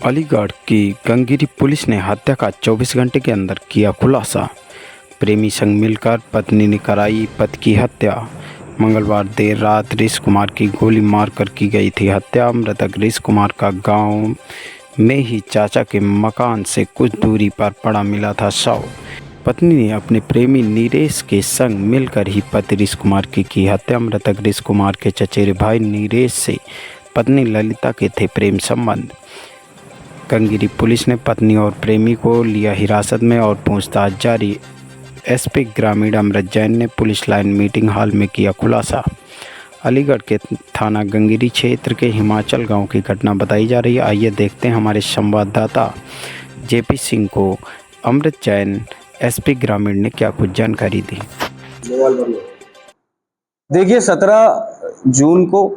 अलीगढ़ की गंगगिरी पुलिस ने हत्या का 24 घंटे के अंदर किया खुलासा। प्रेमी संग मिलकर पत्नी ने कराई पति की हत्या। मंगलवार देर रात ऋषि कुमार की गोली मारकर की गई थी हत्या। मृतक ऋषि कुमार का गांव में ही चाचा के मकान से कुछ दूरी पर पड़ा मिला था शव। पत्नी ने अपने प्रेमी नीरेश के संग मिलकर ही पति ऋषि कुमार की हत्या। मृतक ऋषि कुमार के चचेरे भाई नीरेश से पत्नी ललिता के थे प्रेम संबंध। गंगगिरी पुलिस ने पत्नी और प्रेमी को लिया हिरासत में और पूछताछ जारी। एसपी ग्रामीण अमृत जैन ने पुलिस लाइन मीटिंग हॉल में किया खुलासा। अलीगढ़ के थाना गंगगिरी क्षेत्र के हिमाचल गांव की घटना बताई जा रही है। आइए देखते हैं हमारे संवाददाता जेपी सिंह को अमृत जैन एसपी ग्रामीण ने क्या कुछ जानकारी दी। देखिए, 17 जून को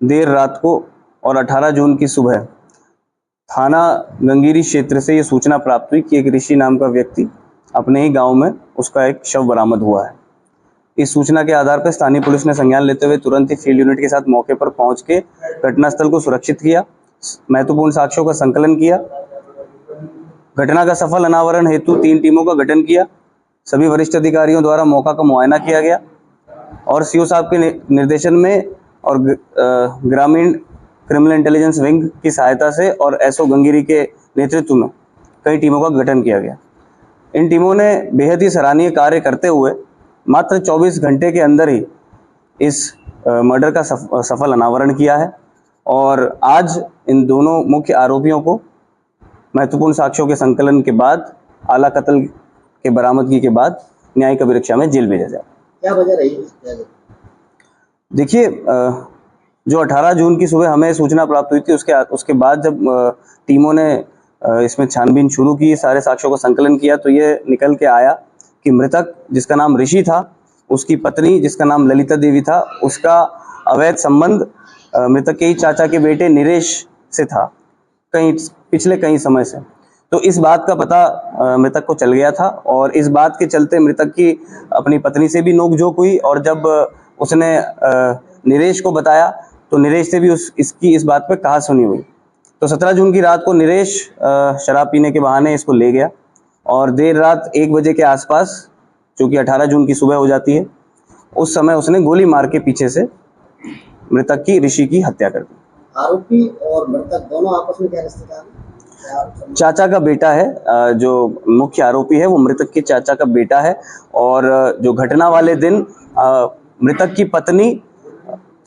देर रात को और 18 जून की सुबह थाना गंगगिरी क्षेत्र से ये सूचना प्राप्त हुई कि एक ऋषि नाम का व्यक्ति अपने ही गांव में उसका एक शव बरामद हुआ है। इस सूचना के आधार पर स्थानीय पुलिस ने संज्ञान लेते हुए तुरंत ही फील्ड यूनिट के साथ मौके पर पहुंच के घटनास्थल को सुरक्षित किया, महत्वपूर्ण साक्ष्यों का संकलन किया। घटना का सफल अनावरण हेतु 3 टीमों का गठन किया। सभी वरिष्ठ अधिकारियों द्वारा मौका का मुआयना किया गया और सीओ साहब के निर्देशन में और ग्रामीण क्रिमिनल इंटेलिजेंस विंग की सहायता से और एसओ गंगगिरी के नेतृत्व में कई टीमों का गठन किया गया। इन टीमों ने बेहद ही सराहनीय कार्य करते हुए मात्र 24 घंटे के अंदर ही इस मर्डर का सफल अनावरण किया है और आज इन दोनों मुख्य आरोपियों को महत्वपूर्ण साक्ष्यों के संकलन के बाद आला कत्ल के बरामदगी के बाद न्यायिक अभिरक्षा में जेल भेजा जाए। क्या वजह रही? देखिए, जो 18 जून की सुबह हमें सूचना प्राप्त हुई थी उसके बाद जब टीमों ने इसमें छानबीन शुरू की, सारे साक्ष्यों का संकलन किया, तो ये निकल के आया कि मृतक जिसका नाम ऋषि था, उसकी पत्नी जिसका नाम ललिता देवी था, उसका अवैध संबंध मृतक के ही चाचा के बेटे नीरेश से था पिछले कई समय से। तो इस बात का पता मृतक को चल गया था और इस बात के चलते मृतक की अपनी पत्नी से भी नोकझोंक हुई और जब उसने नीरेश को बताया तो नीरेश से भी इसकी इस बात पे कहासुनी हुई। तो 17 जून की रात को नीरेश शराब पीने के बहाने इसको ले गया और देर रात 1 बजे के आसपास, जो कि 18 जून की सुबह हो जाती है, उस समय उसने गोली मार के पीछे से मृतक की ऋषि की हत्या कर दी। आरोपी और मृतक दोनों आपस में क्या रिश्तेदार हैं? चाचा का बेटा है, जो मुख्य आरोपी है वो मृतक के चाचा का बेटा है और जो घटना वाले दिन मृतक की पत्नी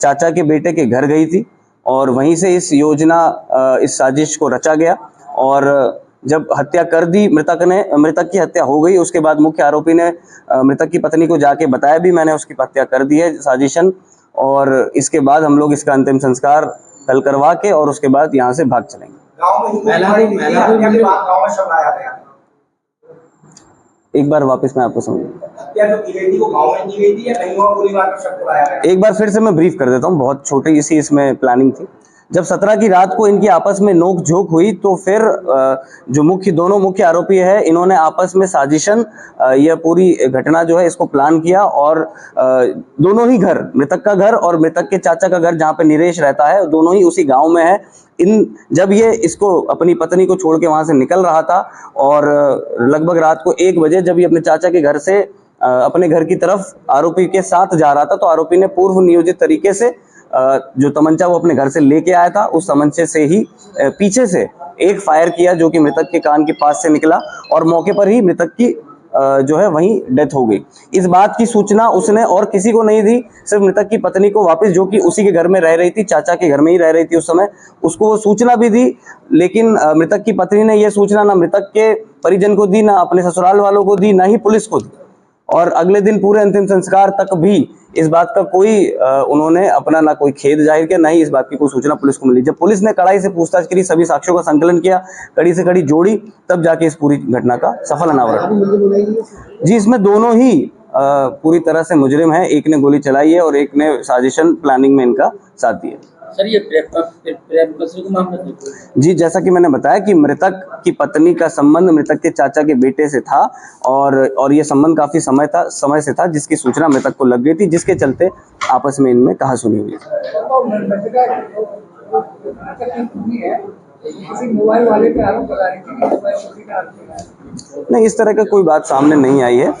चाचा के बेटे के घर गई थी और वहीं से इस साजिश को रचा गया और जब हत्या कर दी मृतक की हत्या हो गई, उसके बाद मुख्य आरोपी ने मृतक की पत्नी को जाके बताया भी मैंने उसकी हत्या कर दी है साजिशन, और इसके बाद हम लोग इसका अंतिम संस्कार कल करवा के और उसके बाद यहाँ से भाग चलेंगे। एक बार वापस मैं आपको एक बार फिर से मैं ब्रीफ कर देता हूँ, बहुत छोटी सी इसमें प्लानिंग थी। जब 17 की रात को इनकी आपस में नोक झोंक हुई तो फिर जो दोनों मुख्य आरोपी है, इन्होंने आपस में साजिशन, यह पूरी घटना जो है इसको प्लान किया और दोनों ही घर, मृतक का घर और मृतक के चाचा का घर जहाँ पे नीरेश रहता है, दोनों ही उसी गांव में है। जब ये इसको अपनी पत्नी को छोड़ के वहां से निकल रहा था और लगभग रात को 1 बजे जब ये अपने चाचा के घर से अपने घर की तरफ आरोपी के साथ जा रहा था, तो आरोपी ने पूर्व नियोजित तरीके से जो तमंचा वो अपने घर से लेके आया था, उस तमंचे से ही पीछे से एक फायर किया जो कि मृतक के कान के पास से निकला और मौके पर ही मृतक की जो है वहीं डेथ हो गई। इस बात की सूचना उसने और किसी को नहीं दी, सिर्फ मृतक की पत्नी को वापस, जो कि उसी के घर में रह रही थी, चाचा के घर में ही रह रही थी उस समय, उसको वो सूचना भी दी। लेकिन मृतक की पत्नी ने यह सूचना ना मृतक के परिजन को दी, ना अपने ससुराल वालों को दी, ना ही पुलिस को दी और अगले दिन पूरे अंतिम संस्कार तक भी इस बात का कोई उन्होंने अपना ना कोई खेद जाहिर किया, ना ही इस बात की कोई सूचना पुलिस को मिली। जब पुलिस ने कड़ाई से पूछताछ करी, सभी साक्ष्यों का संकलन किया, कड़ी से कड़ी जोड़ी, तब जाके इस पूरी घटना का सफल अनावरण। जी, इसमें दोनों ही पूरी तरह से मुजरिम हैं। एक ने गोली चलाई है और एक ने साजिशन प्लानिंग में इनका साथ दिया। सर, ये प्रेम कसरी का मामला है? जी, जैसा कि मैंने बताया कि मृतक की पत्नी का संबंध मृतक के चाचा के बेटे से था और ये संबंध काफी समय से था, जिसकी सूचना मृतक को लग गई थी, जिसके चलते आपस में इनमें कहासुनी हुई। किसी मोबाइल वाले पे आरोप लगा रही थी कि मोबाइल चोरी का आरोप लगा है। नहीं, इस तरह का कोई बात सामने नहीं आई है।